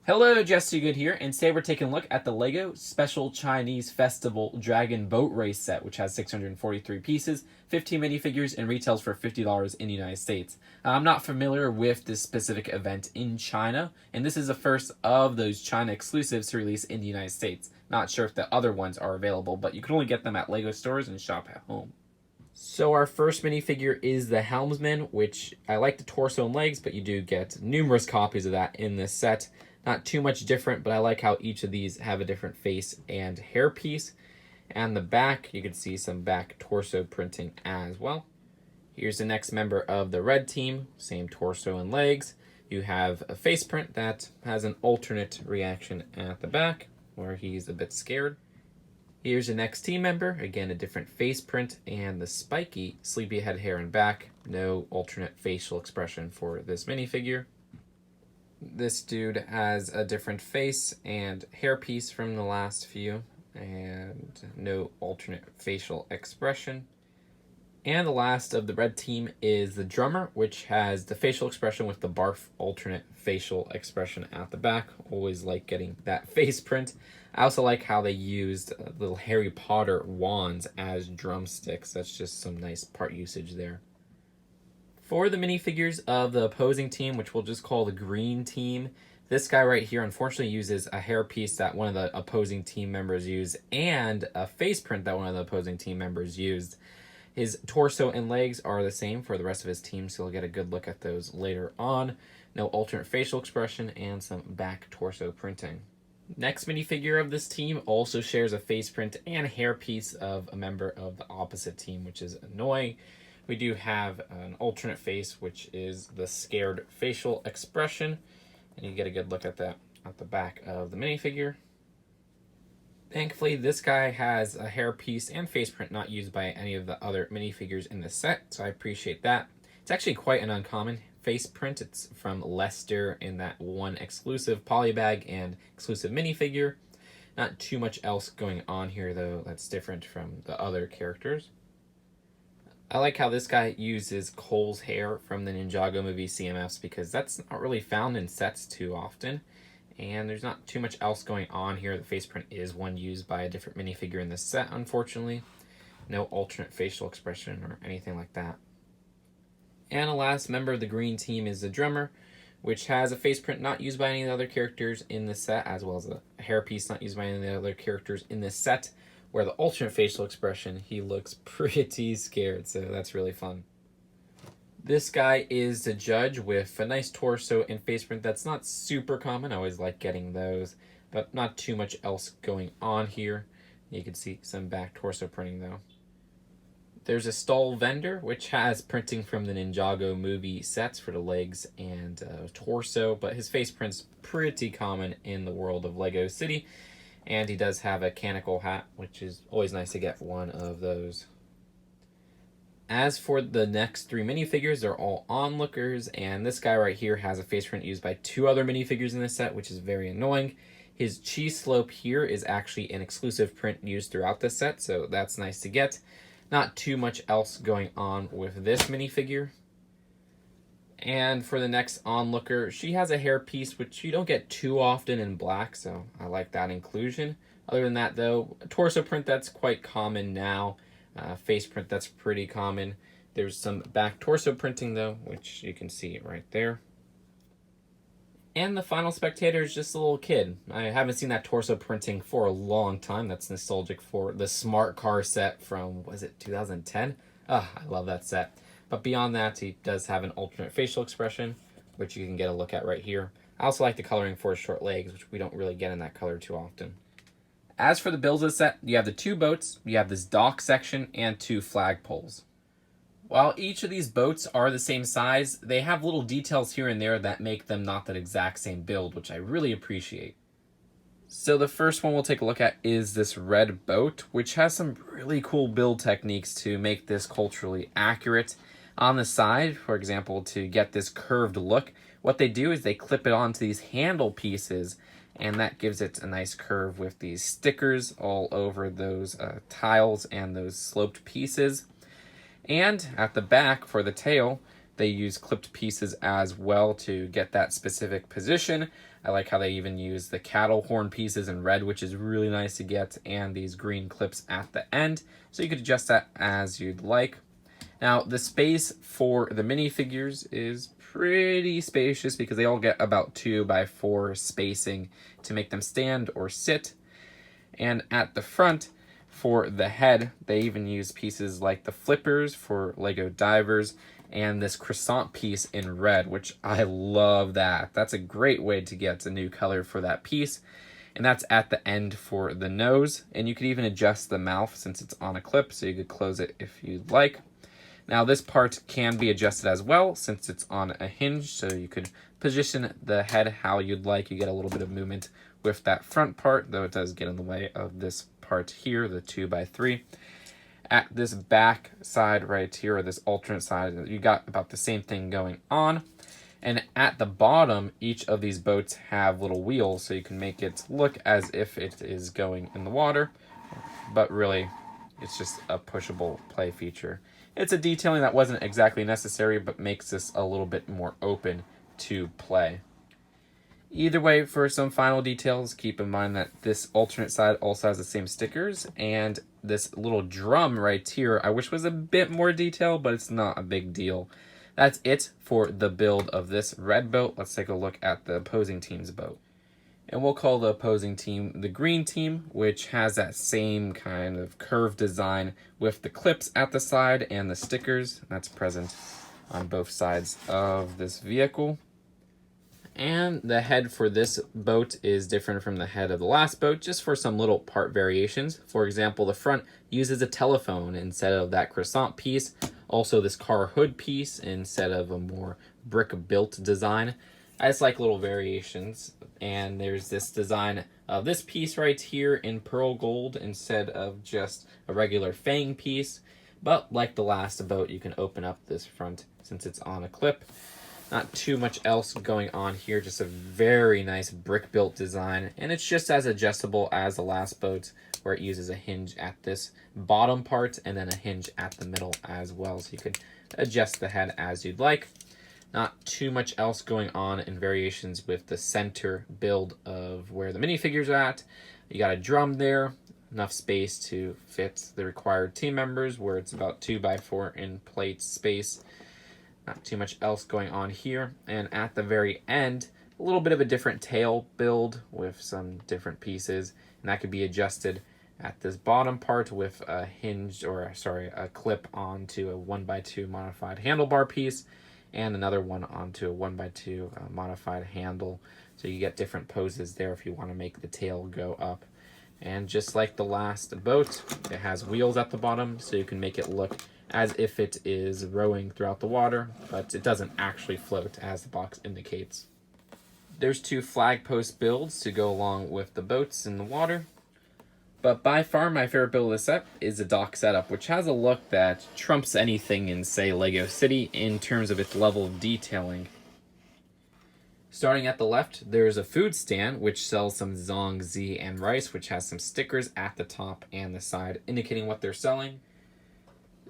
Hello, Jesse Good here, and today we're taking a look at the LEGO Special Chinese Festival Dragon Boat Race set, which has 643 pieces, 15 minifigures, and retails for $50 in the United States. I'm not familiar with this specific event in China, and this is the first of those China exclusives to release in the United States. Not sure if the other ones are available, but you can only get them at LEGO stores and shop at home. So our first minifigure is the Helmsman, which I like the torso and legs, but you do get numerous copies of that in this set. Not too much different, but I like how each of these have a different face and hairpiece. And the back, you can see some back torso printing as well. Here's the next member of the red team, same torso and legs. You have a face print that has an alternate reaction at the back, where he's a bit scared. Here's the next team member, again a different face print, and the spiky sleepyhead hair and back. No alternate facial expression for this minifigure. This dude has a different face and hairpiece from the last few, and no alternate facial expression. And the last of the red team is the drummer, which has the facial expression with the barf alternate facial expression at the back. Always like getting that face print. I also like how they used little Harry Potter wands as drumsticks. That's just some nice part usage there. For the minifigures of the opposing team, which we'll just call the green team, this guy right here unfortunately uses a hairpiece that one of the opposing team members used and a face print that one of the opposing team members used. His torso and legs are the same for the rest of his team, so you'll get a good look at those later on. No alternate facial expression and some back torso printing. Next minifigure of this team also shares a face print and hairpiece of a member of the opposite team, which is annoying. We do have an alternate face, which is the scared facial expression, and you get a good look at that at the back of the minifigure. Thankfully, this guy has a hairpiece and face print not used by any of the other minifigures in the set, so I appreciate that. It's actually quite an uncommon face print. It's from Lester in that one exclusive polybag and exclusive minifigure. Not too much else going on here, though, that's different from the other characters. I like how this guy uses Cole's hair from the Ninjago movie CMFs because that's not really found in sets too often. And there's not too much else going on here. The face print is one used by a different minifigure in this set, unfortunately. No alternate facial expression or anything like that. And the last member of the green team is the drummer, which has a face print not used by any of the other characters in this set, as well as a hairpiece not used by any of the other characters in this set. Where the alternate facial expression, he looks pretty scared, so that's really fun. This guy is the judge with a nice torso and face print that's not super common. I always like getting those, but not too much else going on here. You can see some back torso printing though. There's a stall vendor, which has printing from the Ninjago movie sets for the legs and torso, but his face print's pretty common in the world of Lego City. And he does have a canical hat, which is always nice to get one of those. As for the next three minifigures, they're all onlookers, and this guy right here has a face print used by two other minifigures in this set, which is very annoying. His cheese slope here is actually an exclusive print used throughout this set, so that's nice to get. Not too much else going on with this minifigure. And for the next onlooker, she has a hairpiece, which you don't get too often in black, so I like that inclusion. Other than that, though, a torso print that's quite common now. Face print that's pretty common. There's some back torso printing, though, which you can see right there. And the final spectator is just a little kid. I haven't seen that torso printing for a long time. That's nostalgic for the Smart Car set from, was it 2010? Ah, I love that set. But beyond that, he does have an alternate facial expression, which you can get a look at right here. I also like the coloring for his short legs, which we don't really get in that color too often. As for the builds of the set, you have the two boats, you have this dock section, and two flagpoles. While each of these boats are the same size, they have little details here and there that make them not that exact same build, which I really appreciate. So the first one we'll take a look at is this red boat, which has some really cool build techniques to make this culturally accurate. On the side, for example, to get this curved look, what they do is they clip it onto these handle pieces, and that gives it a nice curve with these stickers all over those tiles and those sloped pieces. And at the back for the tail, they use clipped pieces as well to get that specific position. I like how they even use the cattle horn pieces in red, which is really nice to get, and these green clips at the end. So you could adjust that as you'd like. Now, the space for the minifigures is pretty spacious because they all get about 2x4 spacing to make them stand or sit. And at the front, for the head, they even use pieces like the flippers for Lego divers and this croissant piece in red, which I love that. That's a great way to get a new color for that piece. And that's at the end for the nose. And you could even adjust the mouth since it's on a clip, so you could close it if you'd like. Now this part can be adjusted as well since it's on a hinge, so you could position the head how you'd like. You get a little bit of movement with that front part, though it does get in the way of this part here, the 2x3. At this back side right here, or this alternate side, you got about the same thing going on. And at the bottom, each of these boats have little wheels, so you can make it look as if it is going in the water, but really, it's just a pushable play feature. It's a detailing that wasn't exactly necessary, but makes this a little bit more open to play. Either way, for some final details, keep in mind that this alternate side also has the same stickers, and this little drum right here, I wish was a bit more detailed, but it's not a big deal. That's it for the build of this red boat. Let's take a look at the opposing team's boat. And we'll call the opposing team the green team, which has that same kind of curved design with the clips at the side and the stickers that's present on both sides of this vehicle. And the head for this boat is different from the head of the last boat, just for some little part variations. For example, the front uses a telephone instead of that croissant piece. Also, this car hood piece instead of a more brick-built design. I just like little variations. And there's this design of this piece right here in pearl gold instead of just a regular fang piece. But like the last boat, you can open up this front since it's on a clip. Not too much else going on here, just a very nice brick-built design, and it's just as adjustable as the last boat, where it uses a hinge at this bottom part and then a hinge at the middle as well, so you could adjust the head as you'd like. Not too much else going on in variations with the center build of where the minifigures are at. You got a drum there, enough space to fit the required team members, where it's about 2x4 in plate space. Not too much else going on here. And at the very end, a little bit of a different tail build with some different pieces. And that could be adjusted at this bottom part with a hinge, or sorry, a clip onto a 1x2 modified handlebar piece, and another one onto a 1x2 modified handle. So you get different poses there if you want to make the tail go up. And just like the last boat, it has wheels at the bottom, so you can make it look as if it is rowing throughout the water, but it doesn't actually float as the box indicates. There's 2 flag post builds to go along with the boats in the water, but by far my favorite build of the set is the dock setup, which has a look that trumps anything in, say, Lego City in terms of its level of detailing. Starting at the left, there's a food stand which sells some Zongzi and rice, which has some stickers at the top and the side indicating what they're selling.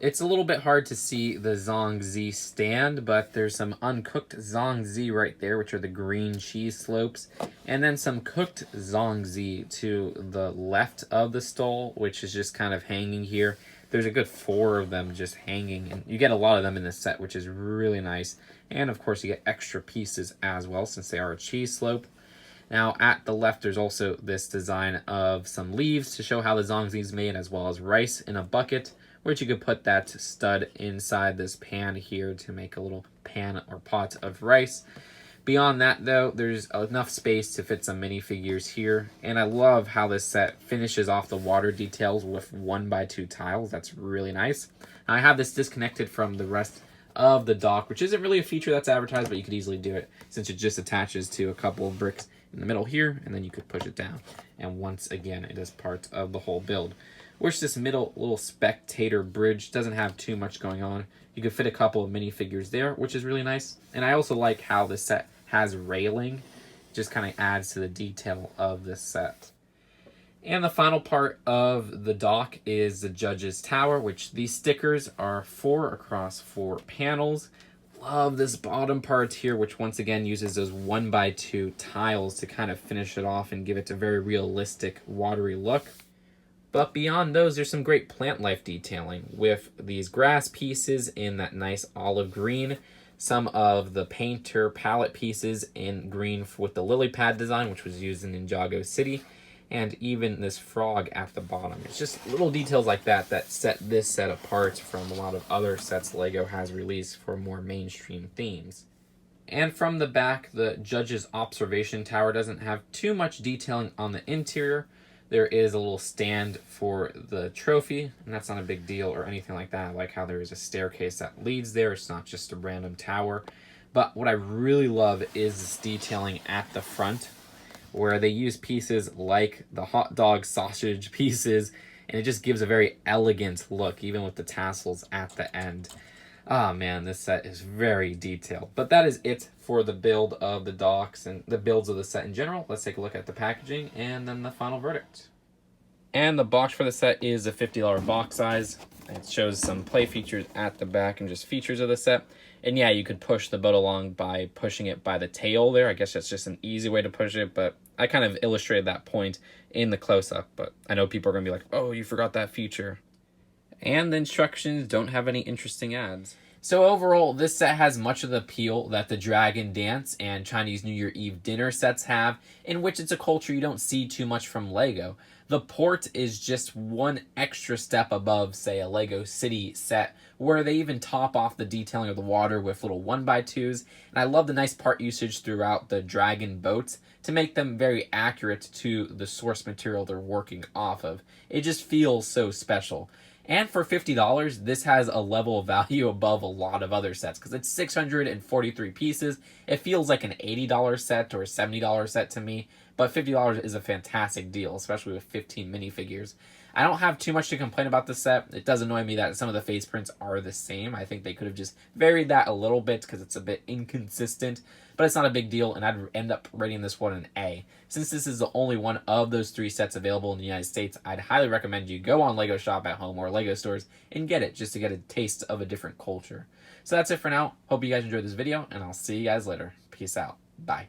It's a little bit hard to see the Zongzi stand, but there's some uncooked Zongzi right there, which are the green cheese slopes, and then some cooked Zongzi to the left of the stall, which is just kind of hanging here. There's a good 4 of them just hanging, and you get a lot of them in this set, which is really nice. And of course you get extra pieces as well, since they are a cheese slope. Now at the left, there's also this design of some leaves to show how the Zongzi is made, as well as rice in a bucket, which you could put that stud inside this pan here to make a little pan or pot of rice. Beyond that, though, there's enough space to fit some minifigures here, and I love how this set finishes off the water details with 1x2 tiles. That's really nice. I have this disconnected from the rest of the dock, which isn't really a feature that's advertised, but you could easily do it since it just attaches to a couple of bricks in the middle here, and then you could push it down. And once again, it is part of the whole build. Which this middle little spectator bridge doesn't have too much going on. You could fit a couple of minifigures there, which is really nice. And I also like how this set has railing. Just kind of adds to the detail of this set. And the final part of the dock is the judge's tower, which these stickers are 4 across 4 panels. love this bottom part here, which once again uses those 1x2 tiles to kind of finish it off and give it a very realistic, watery look. But beyond those, there's some great plant life detailing with these grass pieces in that nice olive green, some of the painter palette pieces in green with the lily pad design, which was used in Ninjago City, and even this frog at the bottom. It's just little details like that that set this set apart from a lot of other sets LEGO has released for more mainstream themes. And from the back, the judge's observation tower doesn't have too much detailing on the interior. There is a little stand for the trophy, and that's not a big deal or anything like that. I like how there is a staircase that leads there. It's not just a random tower. But what I really love is this detailing at the front, where they use pieces like the hot dog sausage pieces, and it just gives a very elegant look, even with the tassels at the end. Ah, man, this set is very detailed. But that is it for the build of the docks and the builds of the set in general. Let's take a look at the packaging and then the final verdict. And the box for the set is a $50 box size. It shows some play features at the back and just features of the set. And yeah, you could push the boat along by pushing it by the tail there. I guess that's just an easy way to push it, but I kind of illustrated that point in the close-up. But I know people are going to be like, oh, you forgot that feature. And the instructions don't have any interesting ads. So overall, this set has much of the appeal that the Dragon Dance and Chinese New Year Eve dinner sets have, in which it's a culture you don't see too much from LEGO. The port is just one extra step above, say, a LEGO City set, where they even top off the detailing of the water with little 1x2s, and I love the nice part usage throughout the Dragon boats to make them very accurate to the source material they're working off of. It just feels so special. And for $50, this has a level of value above a lot of other sets because it's 643 pieces. It feels like an $80 set or a $70 set to me, but $50 is a fantastic deal, especially with 15 minifigures. I don't have too much to complain about this set. It does annoy me that some of the face prints are the same. I think they could have just varied that a little bit because it's a bit inconsistent, but it's not a big deal, and I'd end up rating this one an A. Since this is the only one of those 3 sets available in the United States, I'd highly recommend you go on LEGO Shop at Home or LEGO stores and get it just to get a taste of a different culture. So that's it for now. Hope you guys enjoyed this video, and I'll see you guys later. Peace out. Bye.